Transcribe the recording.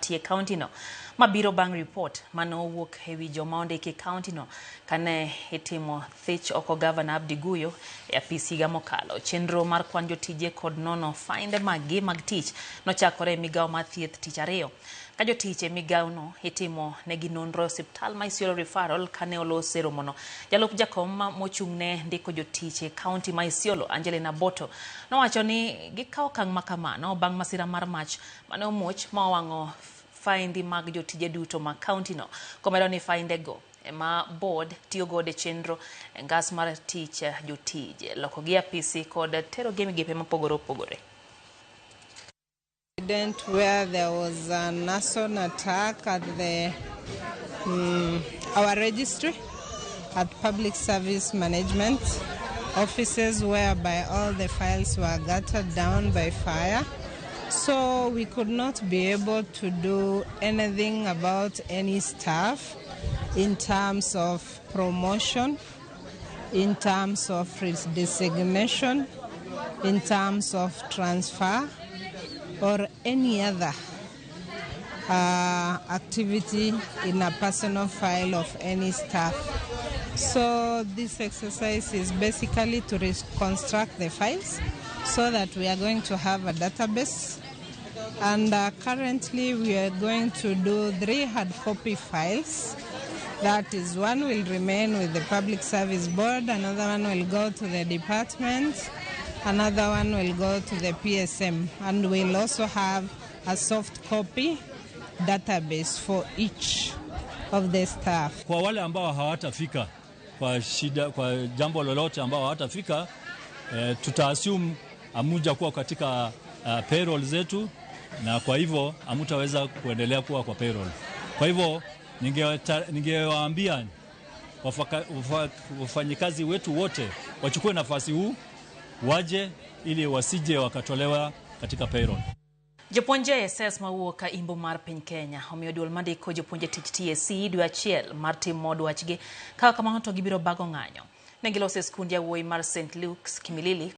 mantie county no. Mabiro bang report mano wuok ewi joma ondiki county no kane itimo thich oko Governor Abdi Guyo e apis higa mokalo. Chenro mar kwan jotije kod nono fainde magi mag tich nochakore migao mar thieth tich ariyo. Ka jotich e migao no itimo negi nonro osiptal ma Isiolo referral kane olos romono. Jalup jakom mochung'ne ndiko jotich e county ma Isiolo Angelina Boto nowacho ni gikawo okang' makamano bang' masira mar mach mane omuoch ma owang'o faindi mag jotije duto ma county no. Komedo ni fainde go ema board tiyo godo e chenro ngas mar tich jotije lokogi apisi kod terogi migepe mopogore opogore. Where there was an arson attack at our registry at public service management offices, whereby all the files were gutted down by fire. So we could not be able to do anything about any staff in terms of promotion, in terms of designation, in terms of transfer, or any other activity in a personal file of any staff. So this exercise is basically to reconstruct the files so that we are going to have a database. And currently we are going to do 3 hard copy files. That is, one will remain with the Public Service Board, another one will go to the department, another one will go to the PSM, and we'll also have a soft copy database for each of the staff. Kwa wale ambao hawatafika kwa jambo lolote ambao hawatafika, tutaassume amuja kuwa katika payroll zetu, na kwa hivyo hamutaweza kuendelea kuwa kwa payroll. Kwa hivyo ningewaambia wafanyikazi wetu wote wachukue nafasi huu waje ili wasije wakatolewa katika payroll. Jopuonje SS mawuoka imbo mar piny Kenya omiyo duol mandiko jopuonje tich TSC dwe achiel mar timo dwachgi kaka kamano to gibiro bago ng'anyo. Ne gilose skund yawuoyi mar St. Luke's Kimilili